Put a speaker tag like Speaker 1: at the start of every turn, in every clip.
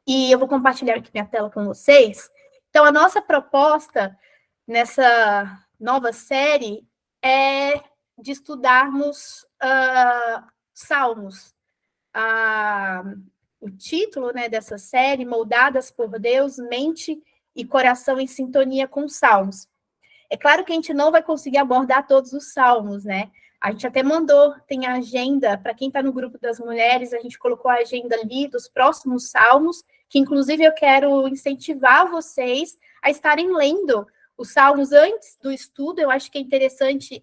Speaker 1: E eu vou compartilhar aqui minha tela com vocês. Então, a nossa proposta nessa nova série é de estudarmos Salmos. O título, né, dessa série, Moldadas por Deus, Mente e Coração em Sintonia com Salmos. É claro que a gente não vai conseguir abordar todos os salmos, né? A gente até mandou, tem a agenda, para quem está no grupo das mulheres, a gente colocou a agenda ali dos próximos salmos, que inclusive eu quero incentivar vocês a estarem lendo os salmos antes do estudo. Eu acho que é interessante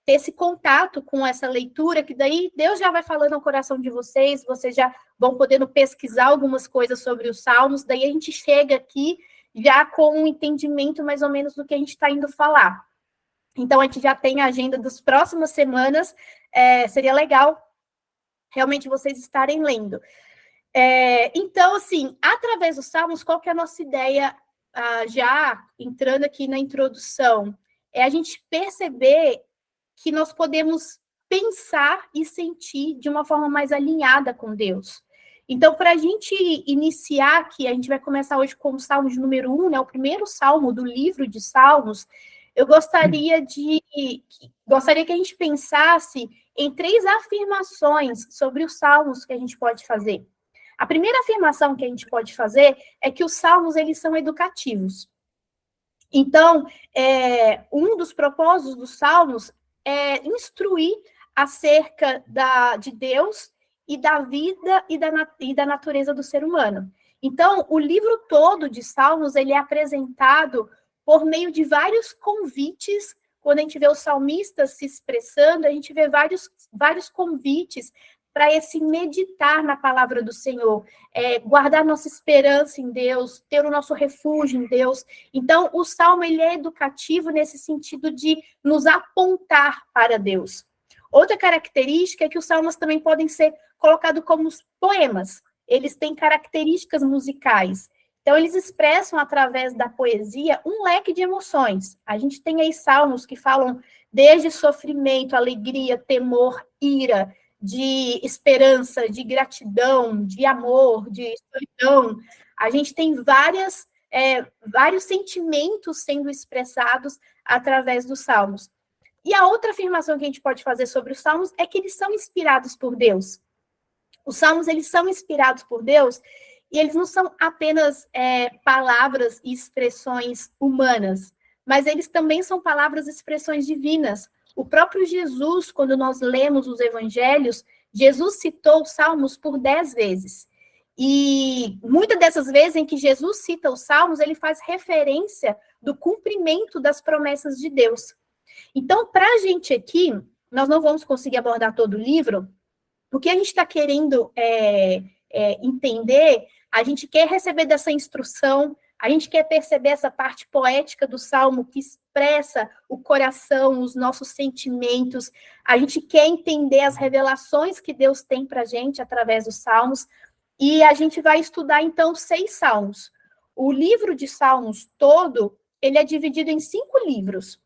Speaker 1: ter esse contato com essa leitura, que daí Deus já vai falando ao coração de vocês já vão podendo pesquisar algumas coisas sobre os salmos, daí a gente chega aqui já com um entendimento mais ou menos do que a gente está indo falar. Então, a gente já tem a agenda das próximas semanas, seria legal realmente vocês estarem lendo. Então, assim, através dos Salmos, qual que é a nossa ideia, já entrando aqui na introdução? É a gente perceber que nós podemos pensar e sentir de uma forma mais alinhada com Deus. Então, para a gente iniciar aqui, a gente vai começar hoje com o Salmo de número 1, né, o primeiro salmo do livro de Salmos. Eu gostaria que a gente pensasse em 3 afirmações sobre os salmos que a gente pode fazer. A primeira afirmação que a gente pode fazer é que os salmos, eles são educativos. Então, um dos propósitos dos salmos é instruir acerca de Deus e da vida e da natureza do ser humano. Então, o livro todo de Salmos, ele é apresentado por meio de vários convites. Quando a gente vê os salmistas se expressando, a gente vê vários convites para esse meditar na palavra do Senhor, guardar nossa esperança em Deus, ter o nosso refúgio em Deus. Então, o Salmo, ele é educativo nesse sentido de nos apontar para Deus. Outra característica é que os salmos também podem ser colocados como poemas. Eles têm características musicais. Então, eles expressam, através da poesia, um leque de emoções. A gente tem aí salmos que falam desde sofrimento, alegria, temor, ira, de esperança, de gratidão, de amor, de solidão. A gente tem vários sentimentos sendo expressados através dos salmos. E a outra afirmação que a gente pode fazer sobre os salmos é que eles são inspirados por Deus. Os salmos, eles são inspirados por Deus e eles não são apenas palavras e expressões humanas, mas eles também são palavras e expressões divinas. O próprio Jesus, quando nós lemos os evangelhos, Jesus citou os salmos por 10 vezes. E muitas dessas vezes em que Jesus cita os salmos, ele faz referência do cumprimento das promessas de Deus. Então, para a gente aqui, nós não vamos conseguir abordar todo o livro. O que a gente está querendo entender, a gente quer receber dessa instrução, a gente quer perceber essa parte poética do Salmo que expressa o coração, os nossos sentimentos, a gente quer entender as revelações que Deus tem para a gente através dos Salmos, e a gente vai estudar, então, 6 Salmos. O livro de Salmos todo, ele é dividido em 5 livros.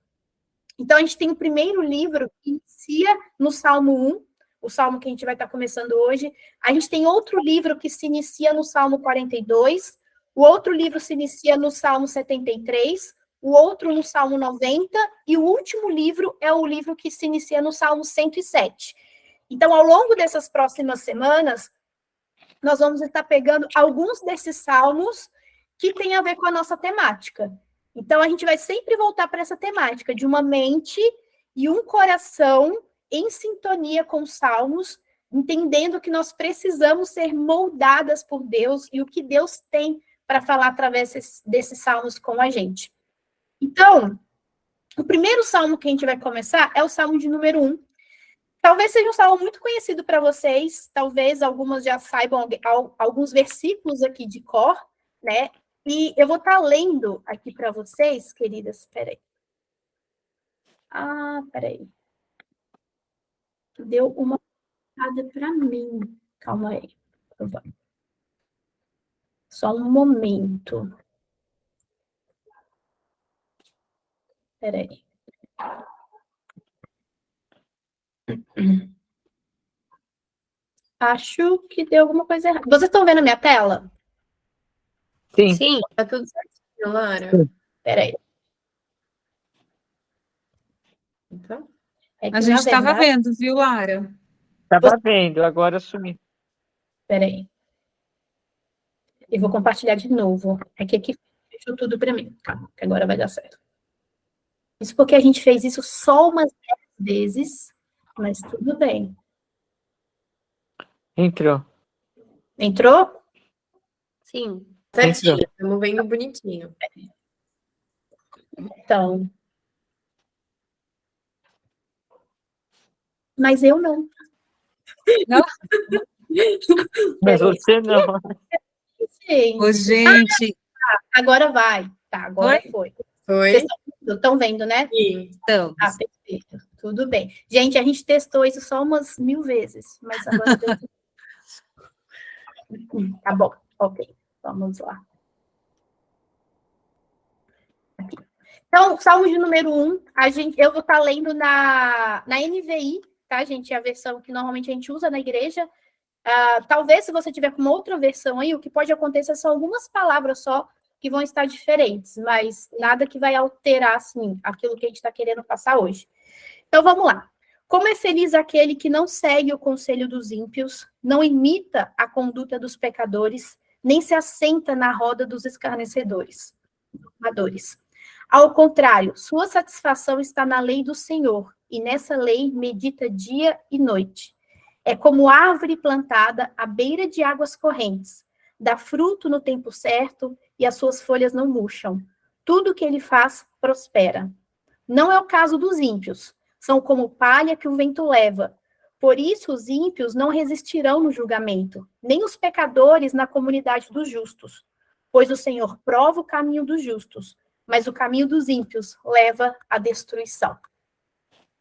Speaker 1: Então, a gente tem o primeiro livro que inicia no Salmo 1, o Salmo que a gente vai estar começando hoje. A gente tem outro livro que se inicia no Salmo 42, o outro livro se inicia no Salmo 73, o outro no Salmo 90, e o último livro é o livro que se inicia no Salmo 107. Então, ao longo dessas próximas semanas, nós vamos estar pegando alguns desses salmos que têm a ver com a nossa temática. Então, a gente vai sempre voltar para essa temática de uma mente e um coração em sintonia com os salmos, entendendo que nós precisamos ser moldadas por Deus e o que Deus tem para falar através desses salmos com a gente. Então, o primeiro salmo que a gente vai começar é o salmo de número 1. Talvez seja um salmo muito conhecido para vocês, talvez algumas já saibam alguns versículos aqui de cor, né? E eu vou estar lendo aqui para vocês, queridas. Espera aí. Peraí. Deu uma passada para mim. Calma aí. Só um momento. Espera aí. Acho que deu alguma coisa errada. Vocês estão vendo a minha tela?
Speaker 2: Sim.
Speaker 3: Sim, tá tudo certinho, Lara.
Speaker 1: Peraí.
Speaker 3: Então,
Speaker 1: É que,
Speaker 4: A
Speaker 1: na
Speaker 4: gente estava
Speaker 1: verdade...
Speaker 4: vendo, viu, Lara?
Speaker 2: Estava vendo, agora sumi.
Speaker 1: Peraí. Eu vou compartilhar de novo. É que aqui fechou tudo para mim. Calma, que agora vai dar certo. Isso porque a gente fez isso só umas 10 vezes, mas tudo bem.
Speaker 2: Entrou.
Speaker 1: Entrou?
Speaker 3: sim, certinho. Estamos vendo bonitinho.
Speaker 1: Então. Mas eu não.
Speaker 4: Não?
Speaker 2: Mas você não.
Speaker 1: Gente.
Speaker 4: Ô, gente,
Speaker 1: Agora vai. Tá, agora foi.
Speaker 3: Foi?
Speaker 1: Vocês estão vendo, né?
Speaker 3: Sim.
Speaker 4: então,
Speaker 1: Ah, perfeito. Tudo bem. Gente, a gente testou isso só umas 1000 vezes, mas agora deu. Tá bom, ok. Vamos lá. Aqui. Então, Salmo de número 1, eu vou estar lendo na NVI, tá, gente? É a versão que normalmente a gente usa na igreja. Talvez, se você tiver com uma outra versão aí, o que pode acontecer são algumas palavras só que vão estar diferentes, mas nada que vai alterar, assim, aquilo que a gente está querendo passar hoje. Então, vamos lá. Como é feliz aquele que não segue o conselho dos ímpios, não imita a conduta dos pecadores, nem se assenta na roda dos escarnecedores. Ao contrário, sua satisfação está na lei do Senhor, e nessa lei medita dia e noite. É como árvore plantada à beira de águas correntes, dá fruto no tempo certo e as suas folhas não murcham. Tudo que ele faz prospera. Não é o caso dos ímpios, são como palha que o vento leva. Por isso os ímpios não resistirão no julgamento, nem os pecadores na comunidade dos justos. Pois o Senhor prova o caminho dos justos, mas o caminho dos ímpios leva à destruição.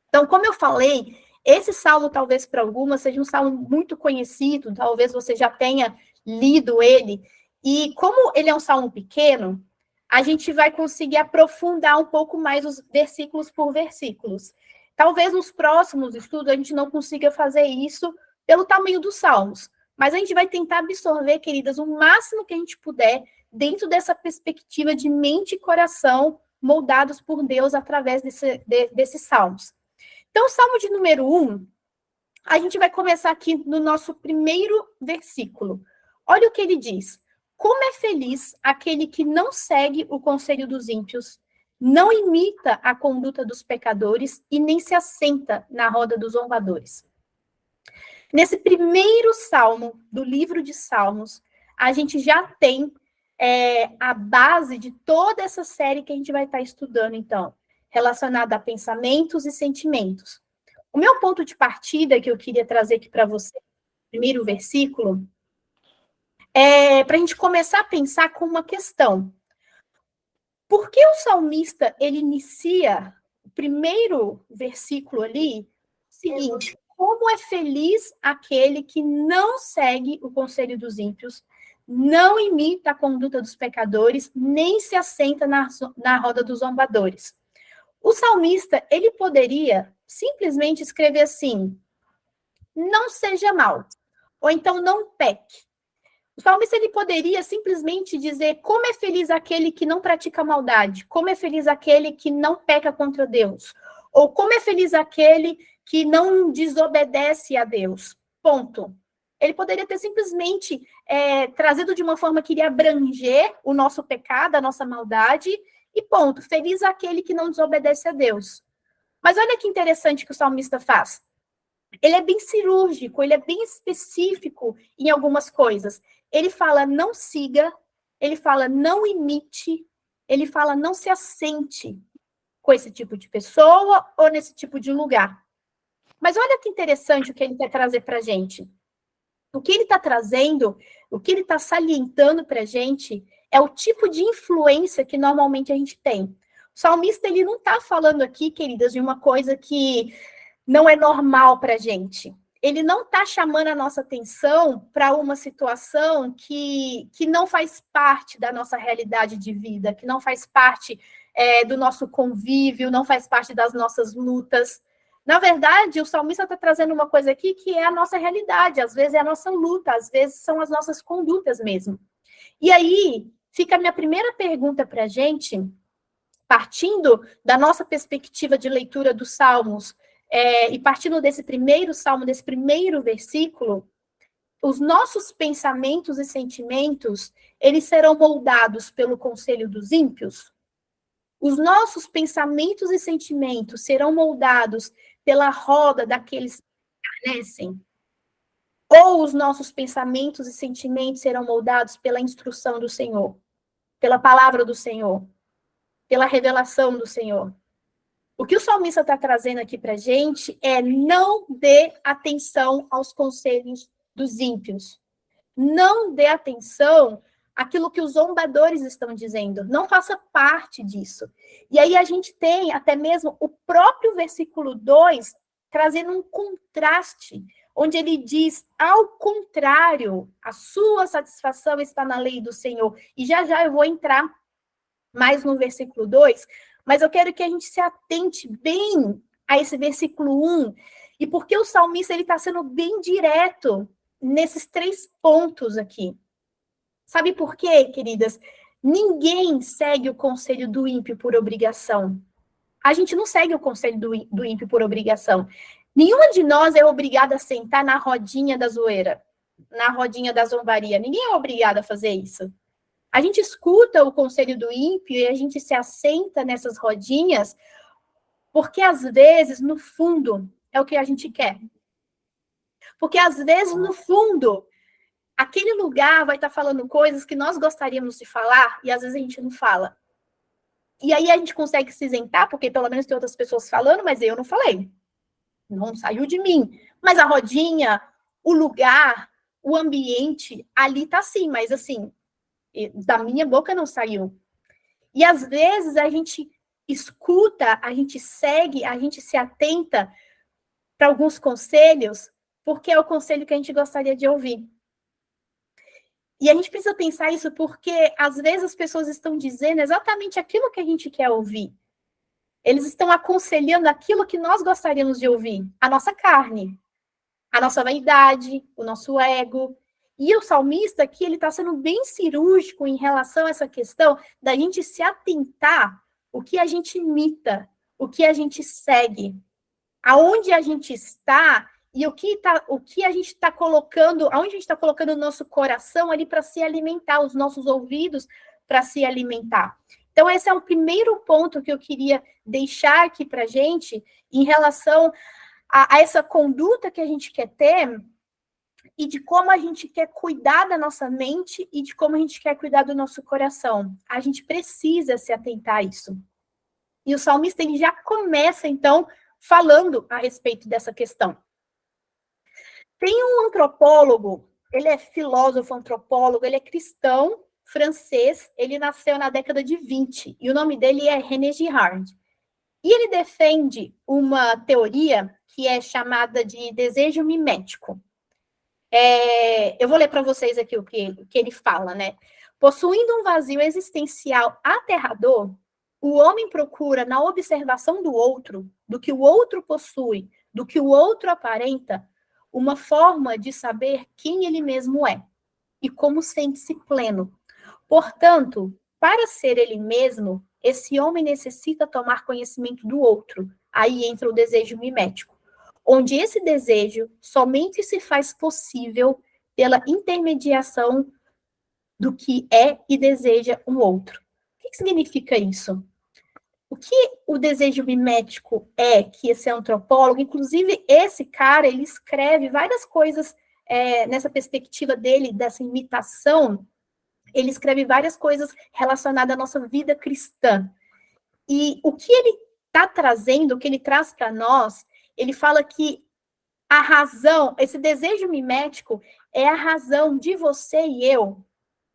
Speaker 1: Então, como eu falei, esse salmo, talvez para algumas, seja um salmo muito conhecido, talvez você já tenha lido ele, e como ele é um salmo pequeno, a gente vai conseguir aprofundar um pouco mais os versículos por versículos. Talvez nos próximos estudos a gente não consiga fazer isso pelo tamanho dos salmos, mas a gente vai tentar absorver, queridas, o máximo que a gente puder dentro dessa perspectiva de mente e coração moldados por Deus através desses salmos. Então, o Salmo de número 1, a gente vai começar aqui no nosso primeiro versículo. Olha o que ele diz. Como é feliz aquele que não segue o conselho dos ímpios, não imita a conduta dos pecadores e nem se assenta na roda dos zombadores. Nesse primeiro salmo do livro de Salmos, a gente já tem a base de toda essa série que a gente vai estar estudando, então, relacionada a pensamentos e sentimentos. O meu ponto de partida que eu queria trazer aqui para você, primeiro versículo, é para a gente começar a pensar com uma questão. Por que o salmista, ele inicia o primeiro versículo ali, o seguinte: como é feliz aquele que não segue o conselho dos ímpios, não imita a conduta dos pecadores, nem se assenta na roda dos zombadores. O salmista, ele poderia simplesmente escrever assim: não seja mal, ou então não peque. O salmista, ele poderia simplesmente dizer como é feliz aquele que não pratica maldade, como é feliz aquele que não peca contra Deus, ou como é feliz aquele que não desobedece a Deus. Ponto. Ele poderia ter simplesmente trazido de uma forma que iria abranger o nosso pecado, a nossa maldade, e ponto. Feliz aquele que não desobedece a Deus. Mas olha que interessante que o salmista faz. Ele é bem cirúrgico, ele é bem específico em algumas coisas. Ele fala não siga, ele fala não imite, ele fala não se assente com esse tipo de pessoa ou nesse tipo de lugar. Mas olha que interessante o que ele quer trazer para a gente. O que ele está trazendo, o que ele está salientando para a gente é o tipo de influência que normalmente a gente tem. O salmista, ele não está falando aqui, queridas, de uma coisa que não é normal para a gente. Ele não está chamando a nossa atenção para uma situação que não faz parte da nossa realidade de vida, que não faz parte do nosso convívio, não faz parte das nossas lutas. Na verdade, o salmista está trazendo uma coisa aqui que é a nossa realidade, às vezes é a nossa luta, às vezes são as nossas condutas mesmo. E aí, fica a minha primeira pergunta para a gente, partindo da nossa perspectiva de leitura dos Salmos, e partindo desse primeiro salmo, desse primeiro versículo, os nossos pensamentos e sentimentos, eles serão moldados pelo conselho dos ímpios? Os nossos pensamentos e sentimentos serão moldados pela roda daqueles que permanecem? Ou os nossos pensamentos e sentimentos serão moldados pela instrução do Senhor, pela palavra do Senhor, pela revelação do Senhor? O que o salmista está trazendo aqui para a gente é: não dê atenção aos conselhos dos ímpios. Não dê atenção àquilo que os zombadores estão dizendo. Não faça parte disso. E aí a gente tem até mesmo o próprio versículo 2 trazendo um contraste, onde ele diz: ao contrário, a sua satisfação está na lei do Senhor. E já já eu vou entrar mais no versículo 2, mas eu quero que a gente se atente bem a esse versículo 1, e porque o salmista está sendo bem direto nesses 3 pontos aqui. Sabe por quê, queridas? Ninguém segue o conselho do ímpio por obrigação. A gente não segue o conselho do ímpio por obrigação. Nenhuma de nós é obrigada a sentar na rodinha da zoeira, na rodinha da zombaria. Ninguém é obrigado a fazer isso. A gente escuta o conselho do ímpio e a gente se assenta nessas rodinhas porque, às vezes, no fundo, é o que a gente quer. Porque, às vezes, no fundo, aquele lugar vai estar falando coisas que nós gostaríamos de falar e, às vezes, a gente não fala. E aí a gente consegue se isentar, porque pelo menos tem outras pessoas falando, mas eu não falei. Não saiu de mim. Mas a rodinha, o lugar, o ambiente, ali tá assim, mas assim, da minha boca não saiu. E às vezes a gente escuta, a gente segue, a gente se atenta para alguns conselhos, porque é o conselho que a gente gostaria de ouvir. E a gente precisa pensar isso porque, às vezes, as pessoas estão dizendo exatamente aquilo que a gente quer ouvir. Eles estão aconselhando aquilo que nós gostaríamos de ouvir. A nossa carne, a nossa vaidade, o nosso ego. E o salmista aqui, ele está sendo bem cirúrgico em relação a essa questão da gente se atentar o que a gente imita, o que a gente segue, aonde a gente está e o que a gente está colocando, aonde a gente está colocando o nosso coração ali para se alimentar, os nossos ouvidos para se alimentar. Então, esse é o primeiro ponto que eu queria deixar aqui para a gente em relação a essa conduta que a gente quer ter e de como a gente quer cuidar da nossa mente e de como a gente quer cuidar do nosso coração. A gente precisa se atentar a isso. E o salmista, ele já começa, então, falando a respeito dessa questão. Tem um antropólogo, ele é filósofo antropólogo, ele é cristão, francês, ele nasceu na década de 20, e o nome dele é René Girard. E ele defende uma teoria que é chamada de desejo mimético. Eu vou ler para vocês aqui o que ele fala, né? Possuindo um vazio existencial aterrador, o homem procura, na observação do outro, do que o outro possui, do que o outro aparenta, uma forma de saber quem ele mesmo é e como sente-se pleno. Portanto, para ser ele mesmo, esse homem necessita tomar conhecimento do outro. Aí entra o desejo mimético, onde esse desejo somente se faz possível pela intermediação do que é e deseja um outro. O que significa isso? O que o desejo mimético é, que esse antropólogo, inclusive esse cara, ele escreve várias coisas nessa perspectiva dele, dessa imitação, ele escreve várias coisas relacionadas à nossa vida cristã. E o que ele está trazendo, o que ele traz para nós, ele fala que a razão, esse desejo mimético é a razão de você e eu,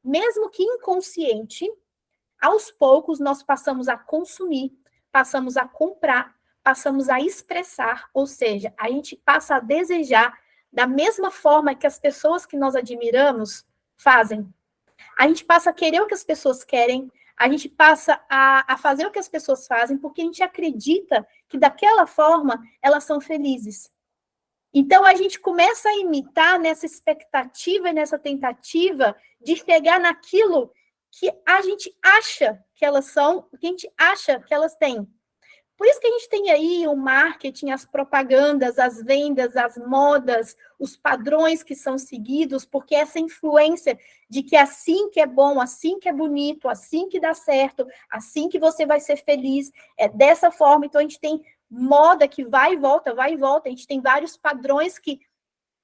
Speaker 1: mesmo que inconsciente, aos poucos nós passamos a consumir, passamos a comprar, passamos a expressar, ou seja, a gente passa a desejar da mesma forma que as pessoas que nós admiramos fazem. A gente passa a querer o que as pessoas querem, a gente passa a fazer o que as pessoas fazem, porque a gente acredita que daquela forma elas são felizes. Então, a gente começa a imitar nessa expectativa e nessa tentativa de chegar naquilo que a gente acha que elas são, o que a gente acha que elas têm. Por isso que a gente tem aí o marketing, as propagandas, as vendas, as modas, os padrões que são seguidos, porque essa influência de que assim que é bom, assim que é bonito, assim que dá certo, assim que você vai ser feliz, é dessa forma. Então, a gente tem moda que vai e volta, a gente tem vários padrões que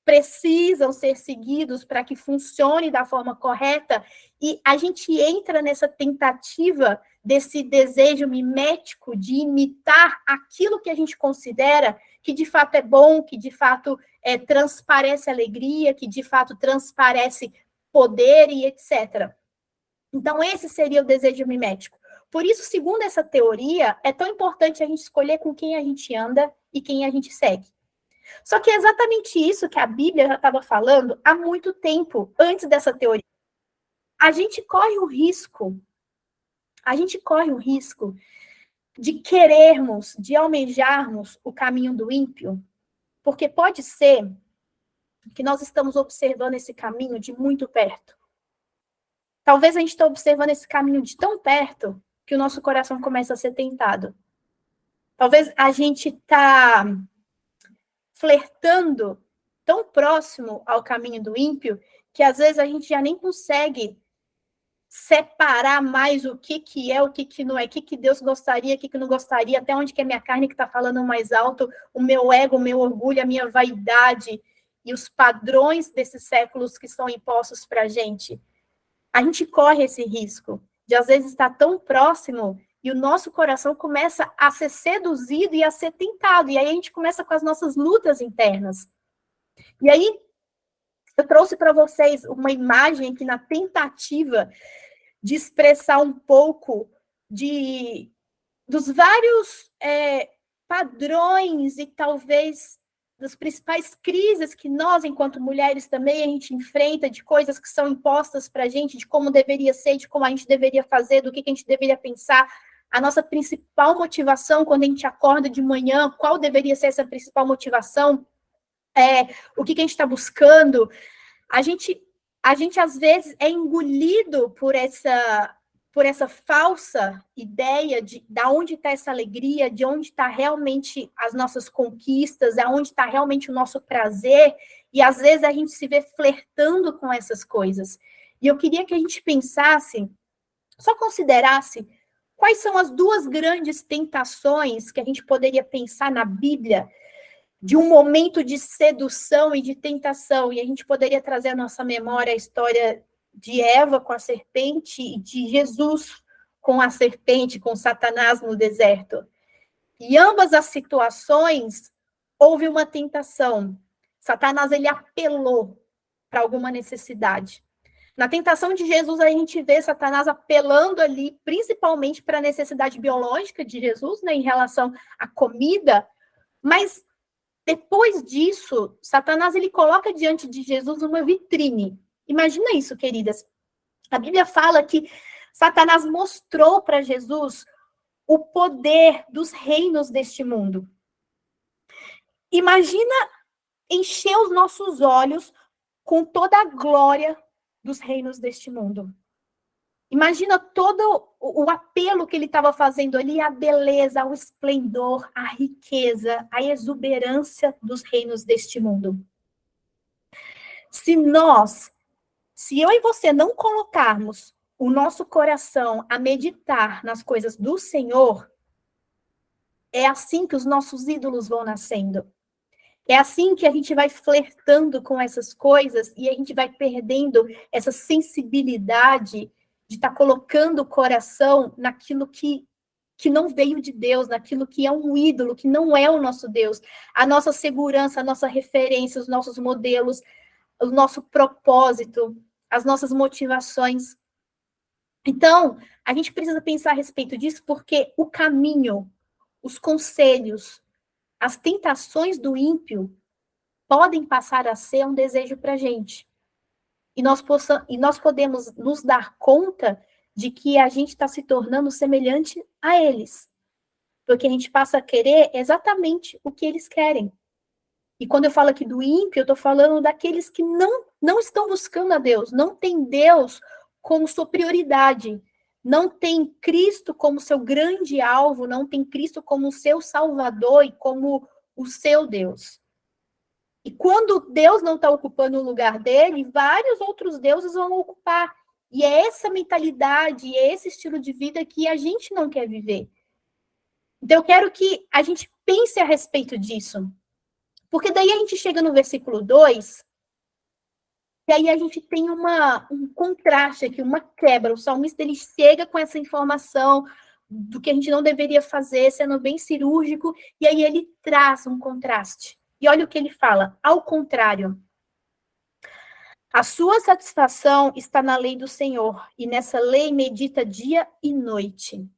Speaker 1: precisam ser seguidos para que funcione da forma correta, e a gente entra nessa tentativa desse desejo mimético de imitar aquilo que a gente considera que de fato é bom, que de fato transparece alegria, que de fato transparece poder e etc. Então, esse seria o desejo mimético. Por isso, segundo essa teoria, é tão importante a gente escolher com quem a gente anda e quem a gente segue. Só que é exatamente isso que a Bíblia já estava falando há muito tempo, antes dessa teoria. A gente corre o risco de querermos, de almejarmos o caminho do ímpio, porque pode ser que nós estamos observando esse caminho de muito perto. Talvez a gente está observando esse caminho de tão perto que o nosso coração começa a ser tentado. Talvez a gente está flertando tão próximo ao caminho do ímpio que às vezes a gente já nem consegue separar mais o que é, o que não é, o que Deus gostaria, o que não gostaria, até onde que é minha carne que está falando mais alto, o meu ego, o meu orgulho, a minha vaidade e os padrões desses séculos que são impostos para a gente. A gente corre esse risco de às vezes estar tão próximo e o nosso coração começa a ser seduzido e a ser tentado, e aí a gente começa com as nossas lutas internas. E aí eu trouxe para vocês uma imagem aqui na tentativa de expressar um pouco dos vários padrões e talvez das principais crises que nós, enquanto mulheres, também a gente enfrenta, de coisas que são impostas para a gente, de como deveria ser, de como a gente deveria fazer, do que a gente deveria pensar. A nossa principal motivação quando a gente acorda de manhã, qual deveria ser essa principal motivação? O que a gente está buscando? A gente às vezes é engolido por essa falsa ideia de onde está essa alegria, de onde está realmente as nossas conquistas, aonde está realmente o nosso prazer, e às vezes a gente se vê flertando com essas coisas. E eu queria que a gente pensasse, só considerasse, quais são as duas grandes tentações que a gente poderia pensar na Bíblia, de um momento de sedução e de tentação, e a gente poderia trazer à nossa memória a história de Eva com a serpente e de Jesus com a serpente, com Satanás no deserto. E ambas as situações houve uma tentação. Satanás, ele apelou para alguma necessidade. Na tentação de Jesus, a gente vê Satanás apelando ali, principalmente para a necessidade biológica de Jesus, né, em relação à comida, mas depois disso, Satanás, ele coloca diante de Jesus uma vitrine. Imagina isso, queridas. A Bíblia fala que Satanás mostrou para Jesus o poder dos reinos deste mundo. Imagina encher os nossos olhos com toda a glória dos reinos deste mundo. Imagina todo o apelo que ele estava fazendo ali, a beleza, o esplendor, a riqueza, a exuberância dos reinos deste mundo. Se eu e você não colocarmos o nosso coração a meditar nas coisas do Senhor, é assim que os nossos ídolos vão nascendo. É assim que a gente vai flertando com essas coisas e a gente vai perdendo essa sensibilidade de estar colocando o coração naquilo que não veio de Deus, naquilo que é um ídolo, que não é o nosso Deus. A nossa segurança, a nossa referência, os nossos modelos, o nosso propósito, as nossas motivações. Então, a gente precisa pensar a respeito disso, porque o caminho, os conselhos, as tentações do ímpio podem passar a ser um desejo para a gente. E nós podemos nos dar conta de que a gente está se tornando semelhante a eles. Porque a gente passa a querer exatamente o que eles querem. E quando eu falo aqui do ímpio, eu estou falando daqueles que não estão buscando a Deus, não tem Deus como sua prioridade, não tem Cristo como seu grande alvo, não tem Cristo como o seu Salvador e como o seu Deus. E quando Deus não está ocupando o lugar dele, vários outros deuses vão ocupar. E é essa mentalidade, é esse estilo de vida que a gente não quer viver. Então, eu quero que a gente pense a respeito disso. Porque daí a gente chega no versículo 2, e aí a gente tem um contraste aqui, uma quebra. O salmista, ele chega com essa informação do que a gente não deveria fazer, sendo bem cirúrgico, e aí ele traz um contraste. E olha o que ele fala. Ao contrário, a sua satisfação está na lei do Senhor, e nessa lei medita dia e noite.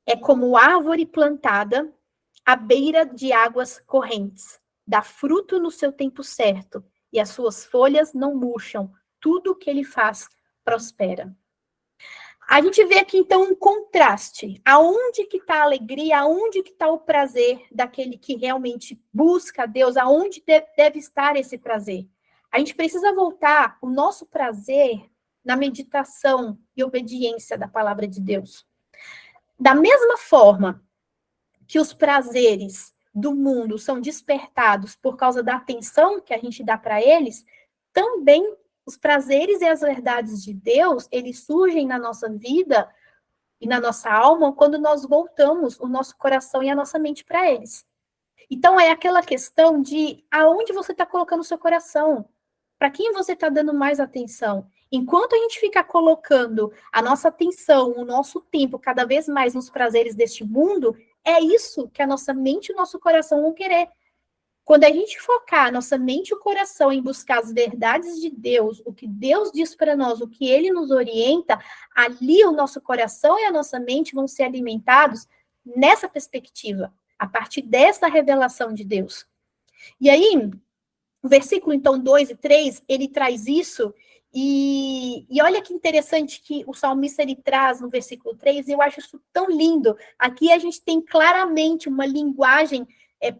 Speaker 1: É como árvore plantada à beira de águas correntes, dá fruto no seu tempo certo, e as suas folhas não murcham, tudo o que ele faz prospera. A gente vê aqui, então, um contraste. Aonde que está a alegria, aonde que está o prazer daquele que realmente busca a Deus, aonde deve estar esse prazer? A gente precisa voltar o nosso prazer na meditação e obediência da palavra de Deus. Da mesma forma que os prazeres do mundo são despertados por causa da atenção que a gente dá para eles, também os prazeres e as verdades de Deus, eles surgem na nossa vida e na nossa alma quando nós voltamos o nosso coração e a nossa mente para eles. Então, é aquela questão de aonde você está colocando o seu coração, para quem você está dando mais atenção. Enquanto a gente fica colocando a nossa atenção, o nosso tempo cada vez mais nos prazeres deste mundo, é isso que a nossa mente e o nosso coração vão querer. Quando a gente focar a nossa mente e o coração em buscar as verdades de Deus, o que Deus diz para nós, o que Ele nos orienta, ali o nosso coração e a nossa mente vão ser alimentados nessa perspectiva, a partir dessa revelação de Deus. E aí, o versículo, então, 2 e 3, ele traz isso, e olha que interessante que o salmista ele traz no versículo 3, e eu acho isso tão lindo. Aqui a gente tem claramente uma linguagem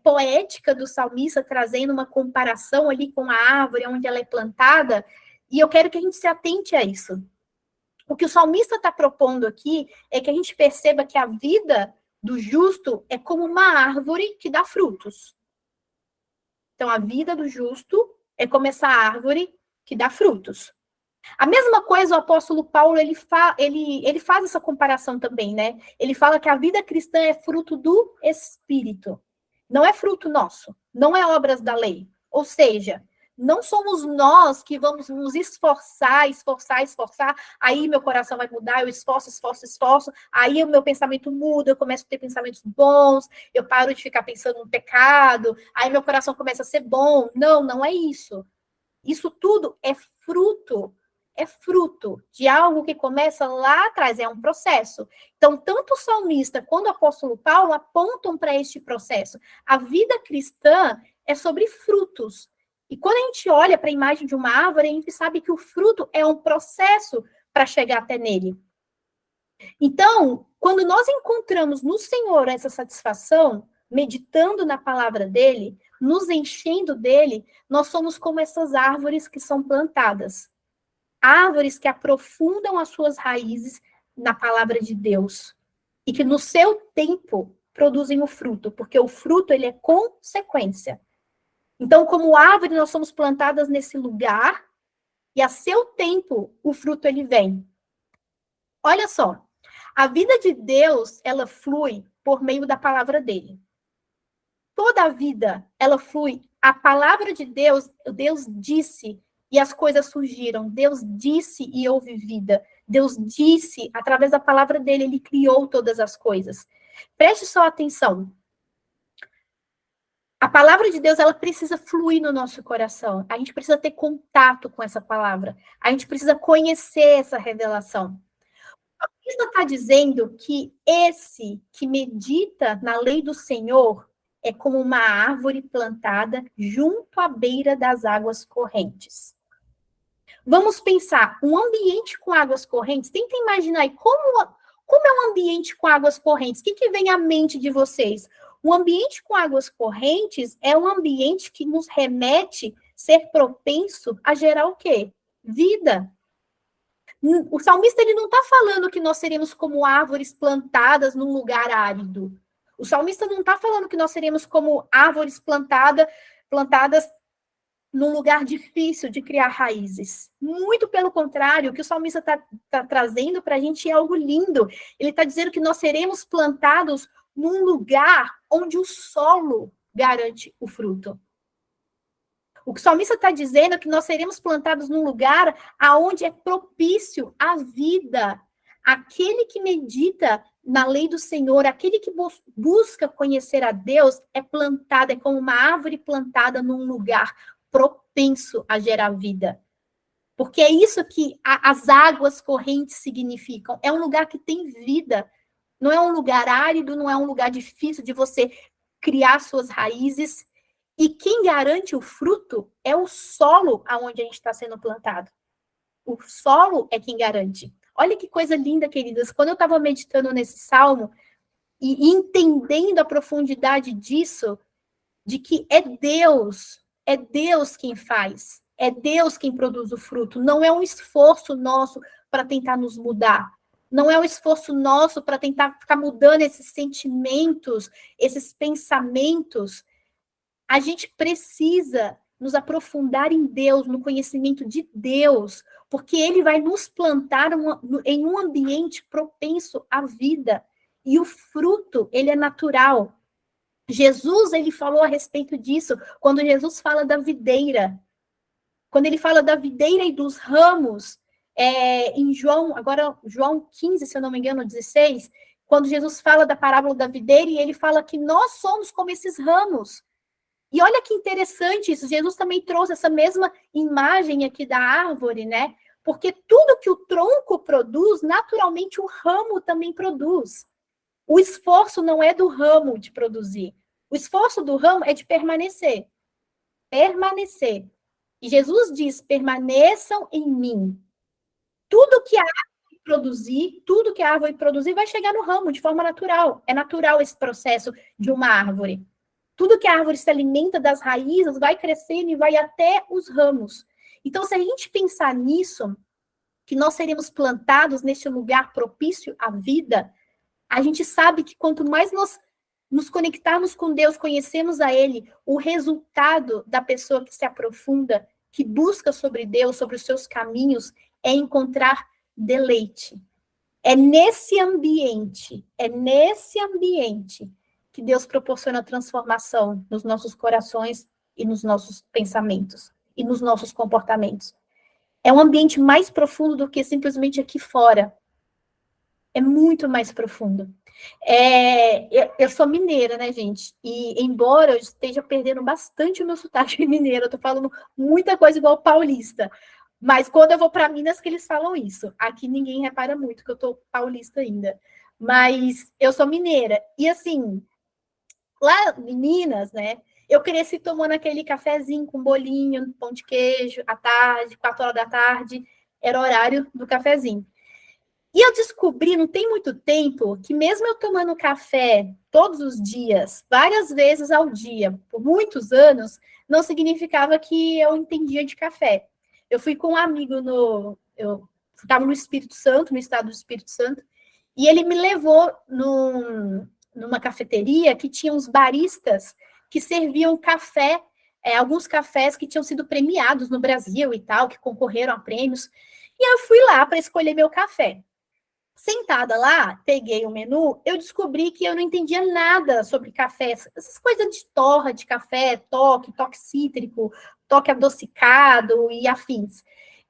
Speaker 1: poética do salmista, trazendo uma comparação ali com a árvore onde ela é plantada, e eu quero que a gente se atente a isso. O que o salmista está propondo aqui é que a gente perceba que a vida do justo é como uma árvore que dá frutos. Então, a vida do justo é como essa árvore que dá frutos. A mesma coisa o apóstolo Paulo, ele faz essa comparação também, né? Ele fala que a vida cristã é fruto do Espírito. Não é fruto nosso, não é obras da lei. Ou seja, não somos nós que vamos nos esforçar, aí meu coração vai mudar, eu esforço, aí o meu pensamento muda, eu começo a ter pensamentos bons, eu paro de ficar pensando no pecado, aí meu coração começa a ser bom. Não, não é isso. Isso tudo é fruto de algo que começa lá atrás, é um processo. Então, tanto o salmista quanto o apóstolo Paulo apontam para este processo. A vida cristã é sobre frutos. E quando a gente olha para a imagem de uma árvore, a gente sabe que o fruto é um processo para chegar até nele. Então, quando nós encontramos no Senhor essa satisfação, meditando na palavra dele, nos enchendo dele, nós somos como essas árvores que são plantadas. Árvores que aprofundam as suas raízes na palavra de Deus. E que no seu tempo produzem o fruto, porque o fruto ele é consequência. Então, como árvore, nós somos plantadas nesse lugar, e a seu tempo o fruto ele vem. Olha só, a vida de Deus, ela flui por meio da palavra dele. Toda a vida, ela flui. A palavra de Deus, Deus disse, e as coisas surgiram. Deus disse e houve vida. Deus disse, através da palavra dele, ele criou todas as coisas. Preste só atenção. A palavra de Deus, ela precisa fluir no nosso coração. A gente precisa ter contato com essa palavra. A gente precisa conhecer essa revelação. O que está dizendo que esse que medita na lei do Senhor é como uma árvore plantada junto à beira das águas correntes. Vamos pensar, um ambiente com águas correntes, tenta imaginar aí como é um ambiente com águas correntes. O que vem à mente de vocês? Um ambiente com águas correntes é um ambiente que nos remete ser propenso a gerar o quê? Vida. O salmista ele não está falando que nós seremos como árvores plantadas num lugar árido. O salmista não está falando que nós seremos como árvores plantadas num lugar difícil de criar raízes. Muito pelo contrário, o que o salmista está trazendo para a gente é algo lindo. Ele está dizendo que nós seremos plantados num lugar onde o solo garante o fruto. O que o salmista está dizendo é que nós seremos plantados num lugar aonde é propício à vida. Aquele que medita na lei do Senhor, aquele que busca conhecer a Deus, é plantado, é como uma árvore plantada num lugar propenso a gerar vida. Porque é isso que as águas correntes significam. É um lugar que tem vida. Não é um lugar árido, não é um lugar difícil de você criar suas raízes. E quem garante o fruto é o solo aonde a gente está sendo plantado. O solo é quem garante. Olha que coisa linda, queridas. Quando eu estava meditando nesse salmo e entendendo a profundidade disso, de que é Deus quem faz, é Deus quem produz o fruto. Não é um esforço nosso para tentar nos mudar. Não é um esforço nosso para tentar ficar mudando esses sentimentos, esses pensamentos. A gente precisa nos aprofundar em Deus, no conhecimento de Deus, porque Ele vai nos plantar em um ambiente propenso à vida. E o fruto, ele é natural. Jesus, ele falou a respeito disso, quando Jesus fala da videira. Quando ele fala da videira e dos ramos, em João 15, se eu não me engano, 16, quando Jesus fala da parábola da videira, e ele fala que nós somos como esses ramos. E olha que interessante isso, Jesus também trouxe essa mesma imagem aqui da árvore, né? Porque tudo que o tronco produz, naturalmente o ramo também produz. O esforço não é do ramo de produzir. O esforço do ramo é de permanecer. Permanecer. E Jesus diz, permaneçam em mim. Tudo que a árvore produzir vai chegar no ramo de forma natural. É natural esse processo de uma árvore. Tudo que a árvore se alimenta das raízes vai crescendo e vai até os ramos. Então, se a gente pensar nisso, que nós seremos plantados neste lugar propício à vida, a gente sabe que quanto mais nós nos conectarmos com Deus, conhecemos a Ele, o resultado da pessoa que se aprofunda, que busca sobre Deus, sobre os seus caminhos, é encontrar deleite. É nesse ambiente que Deus proporciona transformação nos nossos corações e nos nossos pensamentos e nos nossos comportamentos. É um ambiente mais profundo do que simplesmente aqui fora. É muito mais profundo. Eu sou mineira, né, gente? E embora eu esteja perdendo bastante o meu sotaque mineiro, eu tô falando muita coisa igual paulista. Mas quando eu vou para Minas, que eles falam isso. Aqui ninguém repara muito que eu tô paulista ainda. Mas eu sou mineira. E assim, lá em Minas, né? Eu cresci tomando aquele cafezinho com bolinho, pão de queijo, à tarde, 4 horas da tarde. Era o horário do cafezinho. E eu descobri, não tem muito tempo, que mesmo eu tomando café todos os dias, várias vezes ao dia, por muitos anos, não significava que eu entendia de café. Eu fui com um amigo eu estava no Espírito Santo, no estado do Espírito Santo, e ele me levou numa cafeteria que tinha uns baristas que serviam café, alguns cafés que tinham sido premiados no Brasil e tal, que concorreram a prêmios. E eu fui lá para escolher meu café. Sentada lá, peguei o menu, eu descobri que eu não entendia nada sobre café, essas coisas de torra de café, toque cítrico, toque adocicado e afins.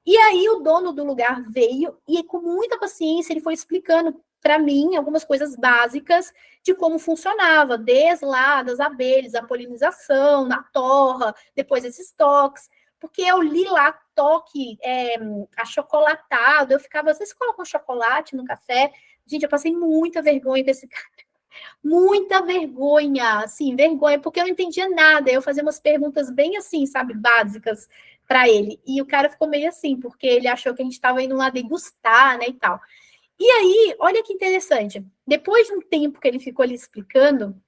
Speaker 1: E aí o dono do lugar veio e com muita paciência ele foi explicando para mim algumas coisas básicas de como funcionava, desde lá das abelhas, a polinização, na torra, depois esses toques. Porque eu li lá toque achocolatado, eu ficava, vocês colocam chocolate no café? Gente, eu passei muita vergonha com esse cara. Muita vergonha, assim, vergonha, porque eu não entendia nada. Eu fazia umas perguntas bem assim, sabe, básicas para ele. E o cara ficou meio assim, porque ele achou que a gente estava indo lá degustar, né, e tal. E aí, olha que interessante. Depois de um tempo que ele ficou ali explicando,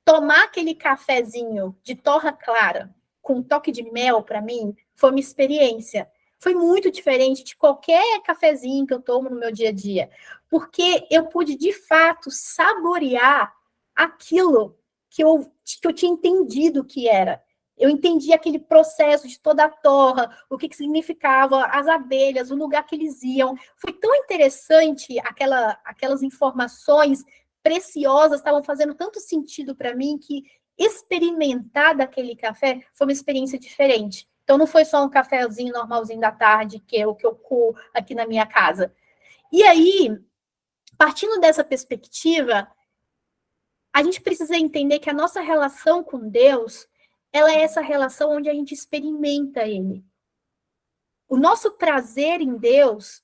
Speaker 1: tomar aquele cafezinho de torra clara, com um toque de mel, para mim, foi uma experiência. foi muito diferente de qualquer cafezinho que eu tomo no meu dia a dia, porque eu pude, de fato, saborear aquilo que eu tinha entendido que era. Eu entendi aquele processo de toda a torra, o que significava, as abelhas, o lugar que eles iam. Foi tão interessante, aquelas informações preciosas estavam fazendo tanto sentido para mim que experimentar daquele café foi uma experiência diferente. Então, não foi só um cafezinho normalzinho da tarde, que é o que eu coo aqui na minha casa. E aí, partindo dessa perspectiva, a gente precisa entender que a nossa relação com Deus, ela é essa relação onde a gente experimenta Ele. O nosso prazer em Deus,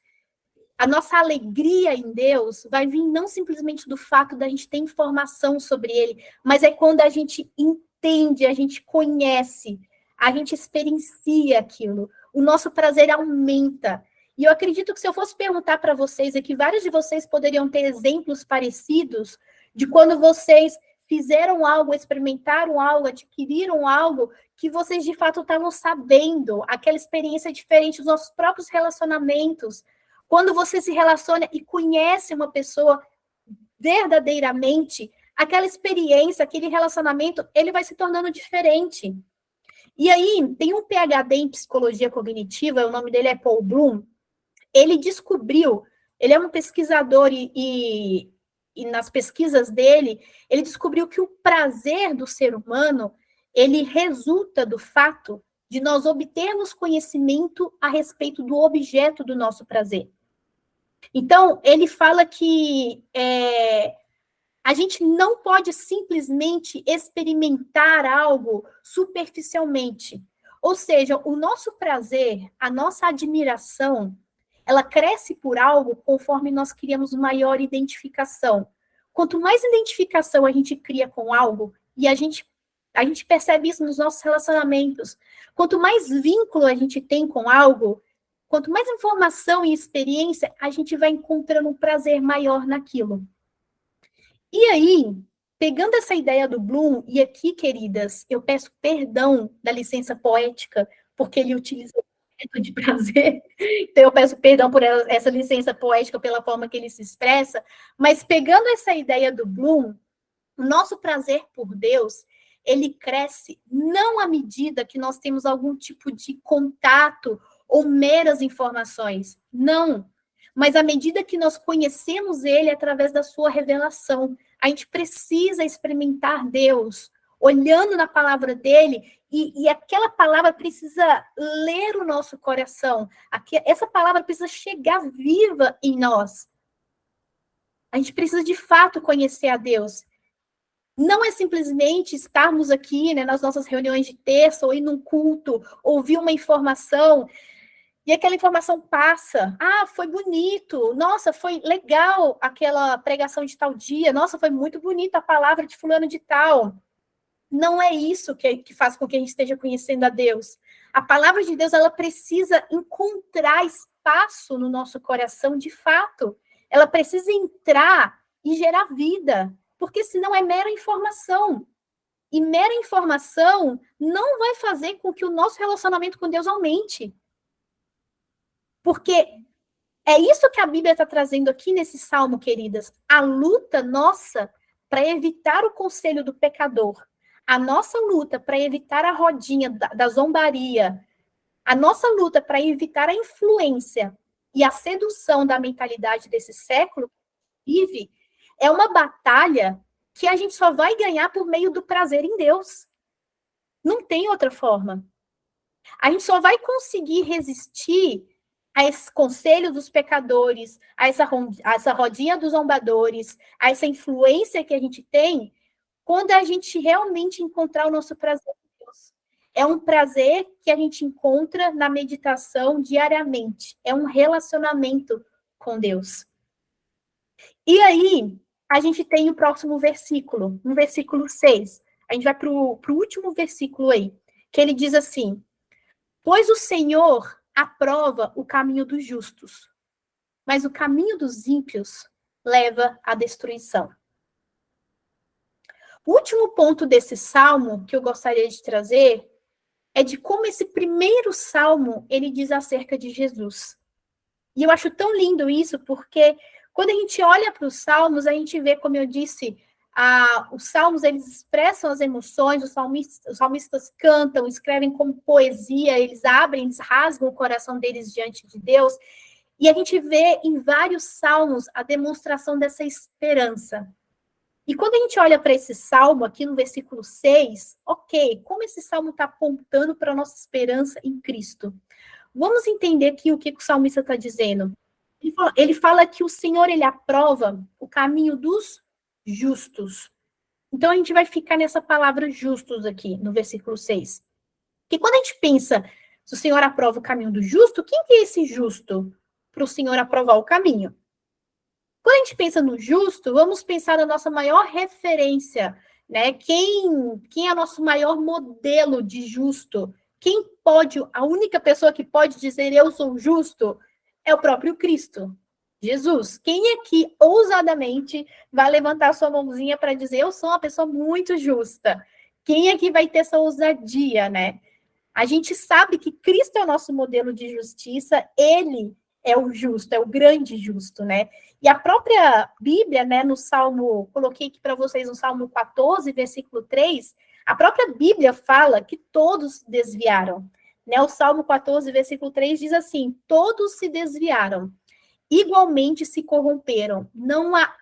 Speaker 1: a nossa alegria em Deus, vai vir não simplesmente do fato da gente ter informação sobre Ele, mas é quando a gente entende, a gente conhece, a gente experiencia aquilo. O nosso prazer aumenta. E eu acredito que se eu fosse perguntar para vocês aqui, vários de vocês poderiam ter exemplos parecidos de quando vocês fizeram algo, experimentaram algo, adquiriram algo que vocês de fato estavam sabendo, aquela experiência diferente dos nossos próprios relacionamentos. Quando você se relaciona e conhece uma pessoa verdadeiramente, aquela experiência, aquele relacionamento, ele vai se tornando diferente. E aí, tem um PhD em psicologia cognitiva, o nome dele é Paul Bloom. Ele descobriu, ele é um pesquisador e nas pesquisas dele, ele descobriu que o prazer do ser humano, ele resulta do fato de nós obtermos conhecimento a respeito do objeto do nosso prazer. Então, ele fala que a gente não pode simplesmente experimentar algo superficialmente. Ou seja, o nosso prazer, a nossa admiração, ela cresce por algo conforme nós criamos maior identificação. Quanto mais identificação a gente cria com algo, e a gente percebe isso nos nossos relacionamentos, quanto mais vínculo a gente tem com algo, quanto mais informação e experiência, a gente vai encontrando um prazer maior naquilo. E aí, pegando essa ideia do Bloom, e aqui, queridas, eu peço perdão da licença poética, porque ele utiliza o conceito de prazer, então eu peço perdão por essa licença poética pela forma que ele se expressa, mas pegando essa ideia do Bloom, o nosso prazer por Deus, ele cresce não à medida que nós temos algum tipo de contato ou meras informações, não, mas à medida que nós conhecemos ele através da sua revelação. A gente precisa experimentar Deus, olhando na palavra dele, e aquela palavra precisa ler o nosso coração. Essa palavra precisa chegar viva em nós. A gente precisa, de fato, conhecer a Deus. Não é simplesmente estarmos aqui, né, nas nossas reuniões de terça, ou ir num culto, ouvir uma informação, e aquela informação passa. Ah, foi bonito. Nossa, foi legal aquela pregação de tal dia. Nossa, foi muito bonita a palavra de fulano de tal. Não é isso que faz com que a gente esteja conhecendo a Deus. A palavra de Deus, ela precisa encontrar espaço no nosso coração de fato. Ela precisa entrar e gerar vida, porque senão é mera informação. E mera informação não vai fazer com que o nosso relacionamento com Deus aumente. Porque é isso que a Bíblia está trazendo aqui nesse salmo, queridas. A luta nossa para evitar o conselho do pecador. A nossa luta para evitar a rodinha da zombaria. A nossa luta para evitar a influência e a sedução da mentalidade desse século que vive é uma batalha que a gente só vai ganhar por meio do prazer em Deus. Não tem outra forma. A gente só vai conseguir resistir a esse conselho dos pecadores, a essa rodinha dos zombadores, a essa influência que a gente tem, quando a gente realmente encontrar o nosso prazer em Deus. É um prazer que a gente encontra na meditação diariamente. É um relacionamento com Deus. E aí, a gente tem o próximo versículo, no versículo 6. A gente vai para o último versículo aí, que ele diz assim: pois o Senhor aprova o caminho dos justos, mas o caminho dos ímpios leva à destruição. O último ponto desse salmo que eu gostaria de trazer é de como esse primeiro salmo, ele diz acerca de Jesus. E eu acho tão lindo isso, porque quando a gente olha para os salmos, a gente vê, como eu disse, os salmos, eles expressam as emoções, os salmistas cantam, escrevem como poesia, eles abrem, eles rasgam o coração deles diante de Deus, e a gente vê em vários salmos a demonstração dessa esperança. E quando a gente olha para esse salmo, aqui no versículo 6, ok, como esse salmo está apontando para a nossa esperança em Cristo? Vamos entender aqui o que o salmista está dizendo. Ele fala que o Senhor, ele aprova o caminho dos justos. Então, a gente vai ficar nessa palavra justos aqui, no versículo 6. Porque quando a gente pensa, se o Senhor aprova o caminho do justo, quem que é esse justo para o Senhor aprovar o caminho? Quando a gente pensa no justo, vamos pensar na nossa maior referência, né? Quem é o nosso maior modelo de justo? Quem pode, a única pessoa que pode dizer eu sou justo é o próprio Cristo, Jesus. Quem aqui ousadamente vai levantar sua mãozinha para dizer eu sou uma pessoa muito justa? Quem aqui vai ter essa ousadia, né? A gente sabe que Cristo é o nosso modelo de justiça, ele é o justo, é o grande justo, né? E a própria Bíblia, né, no Salmo, coloquei aqui para vocês no Salmo 14, versículo 3, a própria Bíblia fala que todos desviaram, né? O Salmo 14, versículo 3 diz assim: todos se desviaram, igualmente se corromperam, não há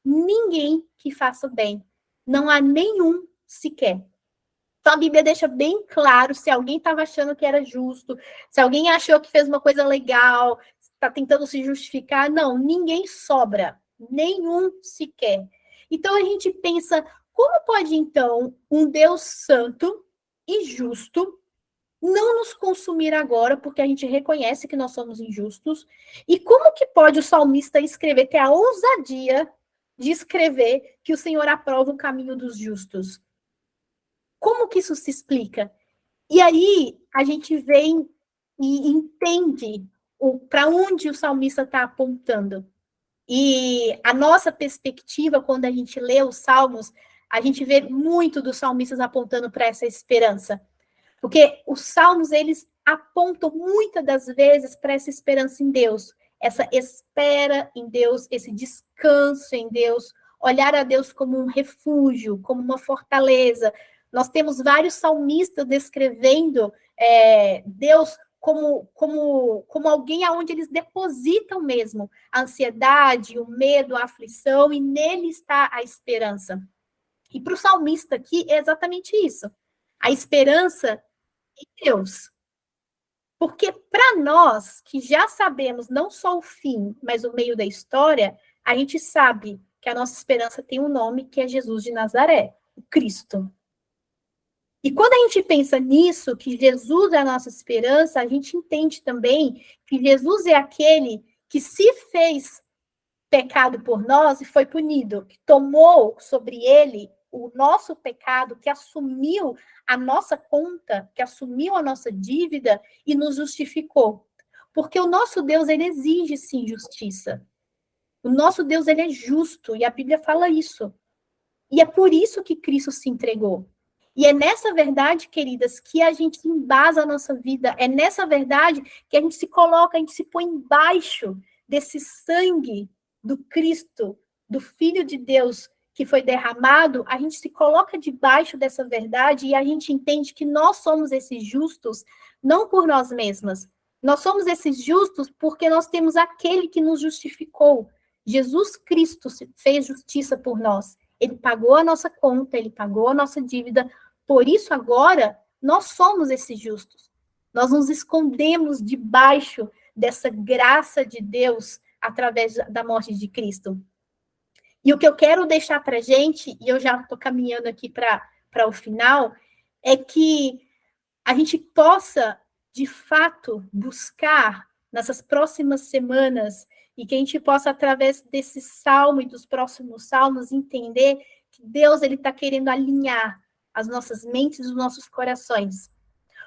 Speaker 1: ninguém que faça o bem, não há nenhum sequer. Então, a Bíblia deixa bem claro se alguém estava achando que era justo, se alguém achou que fez uma coisa legal, está tentando se justificar. Não, ninguém sobra, nenhum sequer. Então, a gente pensa, como pode, então, um Deus santo e justo não nos consumir agora, porque a gente reconhece que nós somos injustos? E como que pode o salmista escrever, ter a ousadia de escrever que o Senhor aprova o caminho dos justos? Como que isso se explica? E aí a gente vem e entende para onde o salmista está apontando. E a nossa perspectiva, quando a gente lê os salmos, a gente vê muito dos salmistas apontando para essa esperança. Porque os salmos, eles apontam muitas das vezes para essa esperança em Deus, essa espera em Deus, esse descanso em Deus, olhar a Deus como um refúgio, como uma fortaleza. Nós temos vários salmistas descrevendo Deus como alguém aonde eles depositam mesmo a ansiedade, o medo, a aflição, e nele está a esperança. E para o salmista aqui é exatamente isso. A esperança em Deus. Porque para nós, que já sabemos não só o fim, mas o meio da história, a gente sabe que a nossa esperança tem um nome, que é Jesus de Nazaré, o Cristo. E quando a gente pensa nisso, que Jesus é a nossa esperança, a gente entende também que Jesus é aquele que se fez pecado por nós e foi punido, que tomou sobre ele o nosso pecado, que assumiu a nossa conta, que assumiu a nossa dívida e nos justificou. Porque o nosso Deus, ele exige, sim, justiça. O nosso Deus, ele é justo, e a Bíblia fala isso. E é por isso que Cristo se entregou. E é nessa verdade, queridas, que a gente embasa a nossa vida, é nessa verdade que a gente se coloca, a gente se põe embaixo desse sangue do Cristo, do Filho de Deus que foi derramado, a gente se coloca debaixo dessa verdade e a gente entende que nós somos esses justos, não por nós mesmas. Nós somos esses justos porque nós temos aquele que nos justificou. Jesus Cristo fez justiça por nós. Ele pagou a nossa conta, ele pagou a nossa dívida. Por isso, agora, nós somos esses justos. Nós nos escondemos debaixo dessa graça de Deus através da morte de Cristo. E o que eu quero deixar para a gente, e eu já estou caminhando aqui para o final, é que a gente possa, de fato, buscar nessas próximas semanas e que a gente possa, através desse salmo e dos próximos salmos, entender que Deus está querendo alinhar as nossas mentes e os nossos corações.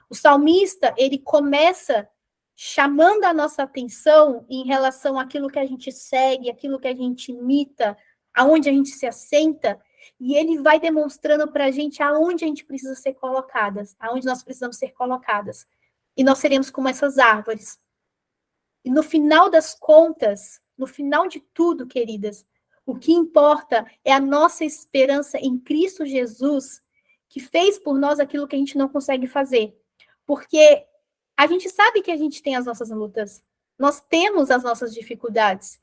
Speaker 1: O salmista, ele começa chamando a nossa atenção em relação àquilo que a gente segue, aquilo que a gente imita, aonde a gente se assenta, E ele vai demonstrando para a gente aonde a gente precisa ser colocadas, aonde nós precisamos ser colocadas. E nós seremos como essas árvores. E no final das contas, no final de tudo, queridas, o que importa é a nossa esperança em Cristo Jesus, que fez por nós aquilo que a gente não consegue fazer. Porque a gente sabe que a gente tem as nossas lutas, nós temos as nossas dificuldades.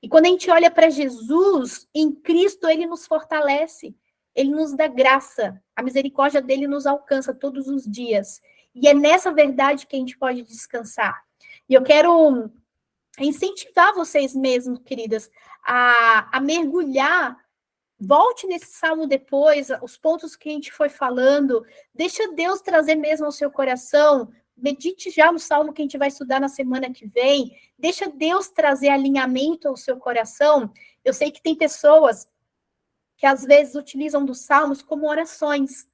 Speaker 1: E quando a gente olha para Jesus, em Cristo, ele nos fortalece, ele nos dá graça, a misericórdia dele nos alcança todos os dias. E é nessa verdade que a gente pode descansar. E eu quero incentivar vocês mesmos, queridas, a mergulhar. Volte nesse salmo depois, os pontos que a gente foi falando, deixa Deus trazer mesmo ao seu coração, medite já no salmo que a gente vai estudar na semana que vem, deixa Deus trazer alinhamento ao seu coração. Eu sei que tem pessoas que às vezes utilizam dos salmos como orações.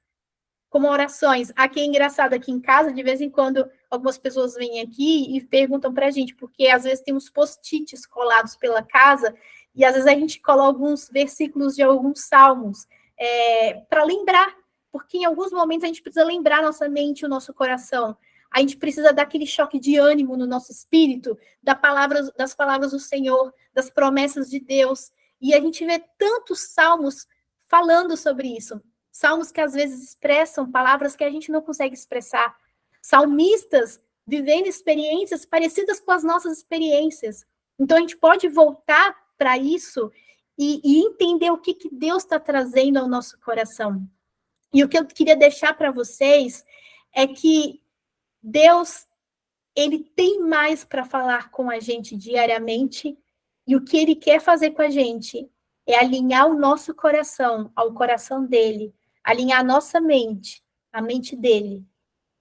Speaker 1: Aqui é engraçado, aqui em casa, de vez em quando, algumas pessoas vêm aqui e perguntam para a gente, porque às vezes tem uns post-its colados pela casa, e às vezes a gente coloca alguns versículos de alguns salmos para lembrar, porque em alguns momentos a gente precisa lembrar nossa mente, o nosso coração. A gente precisa daquele choque de ânimo no nosso espírito, das palavras do Senhor, das promessas de Deus. E a gente vê tantos salmos falando sobre isso. Salmos que às vezes expressam palavras que a gente não consegue expressar. Salmistas vivendo experiências parecidas com as nossas experiências. Então a gente pode voltar para isso e entender o que Deus está trazendo ao nosso coração. E o que eu queria deixar para vocês é que Deus, ele tem mais para falar com a gente diariamente, e o que ele quer fazer com a gente é alinhar o nosso coração ao coração dele, alinhar a nossa mente, a mente dele,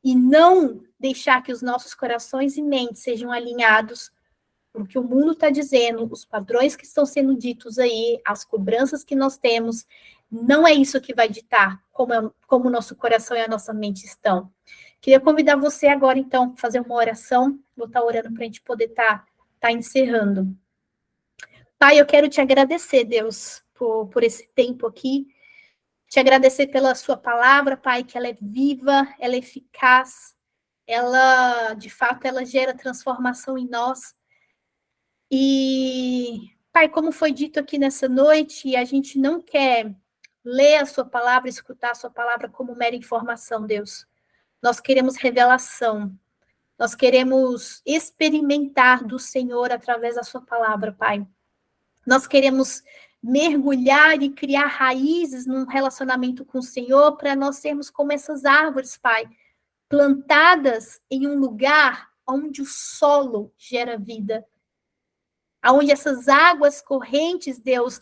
Speaker 1: e não deixar que os nossos corações e mentes sejam alinhados com o que o mundo está dizendo, os padrões que estão sendo ditos aí, as cobranças que nós temos. Não é isso que vai ditar como o nosso coração e a nossa mente estão. Queria convidar você agora, então, a fazer uma oração. Vou estar orando para a gente poder estar encerrando. Pai, eu quero te agradecer, Deus, por esse tempo aqui. Te agradecer pela sua palavra, Pai, que ela é viva, ela é eficaz. Ela, de fato, ela gera transformação em nós. E, Pai, como foi dito aqui nessa noite, a gente não quer ler a sua palavra, escutar a sua palavra como mera informação, Deus. Nós queremos revelação. Nós queremos experimentar do Senhor através da sua palavra, Pai. Nós queremos mergulhar e criar raízes num relacionamento com o Senhor para nós sermos como essas árvores, Pai, plantadas em um lugar onde o solo gera vida, onde essas águas correntes, Deus,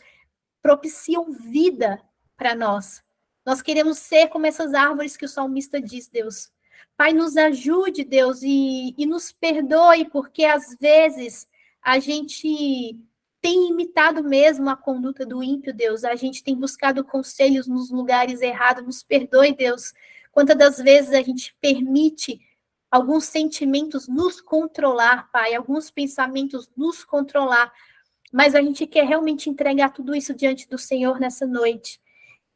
Speaker 1: propiciam vida para nós. Nós queremos ser como essas árvores que o salmista diz, Deus. Pai, nos ajude, Deus, e nos perdoe, porque às vezes a gente tem imitado mesmo a conduta do ímpio, Deus. A gente tem buscado conselhos nos lugares errados. Nos perdoe, Deus. Quantas das vezes a gente permite alguns sentimentos nos controlar, Pai, alguns pensamentos nos controlar, mas a gente quer realmente entregar tudo isso diante do Senhor nessa noite.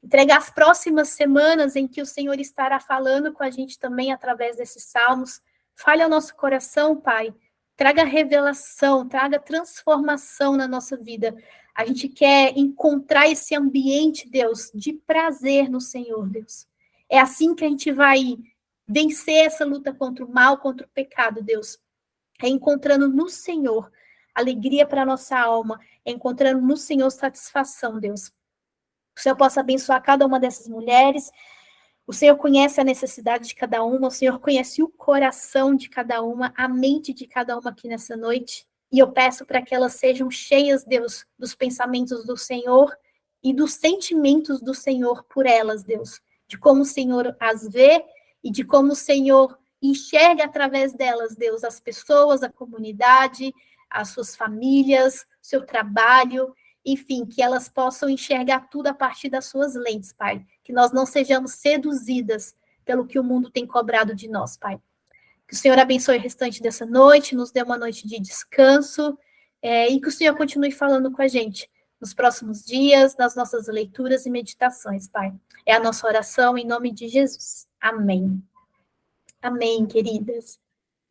Speaker 1: Entregar as próximas semanas em que o Senhor estará falando com a gente também através desses salmos. Fale ao nosso coração, Pai. Traga revelação, traga transformação na nossa vida. A gente quer encontrar esse ambiente, Deus, de prazer no Senhor, Deus. É assim que a gente vai vencer essa luta contra o mal, contra o pecado, Deus. É encontrando no Senhor alegria para a nossa alma, é encontrando no Senhor satisfação, Deus. Que o Senhor possa abençoar cada uma dessas mulheres. O Senhor conhece a necessidade de cada uma, o Senhor conhece o coração de cada uma, a mente de cada uma aqui nessa noite. E eu peço para que elas sejam cheias, Deus, dos pensamentos do Senhor e dos sentimentos do Senhor por elas, Deus. De como o Senhor as vê e de como o Senhor enxerga através delas, Deus, as pessoas, a comunidade, as suas famílias, seu trabalho, enfim, que elas possam enxergar tudo a partir das suas lentes, Pai. Que nós não sejamos seduzidas pelo que o mundo tem cobrado de nós, Pai. Que o Senhor abençoe o restante dessa noite, nos dê uma noite de descanso, e que o Senhor continue falando com a gente, nos próximos dias, nas nossas leituras e meditações, Pai. É a nossa oração em nome de Jesus. Amém. Amém, queridas.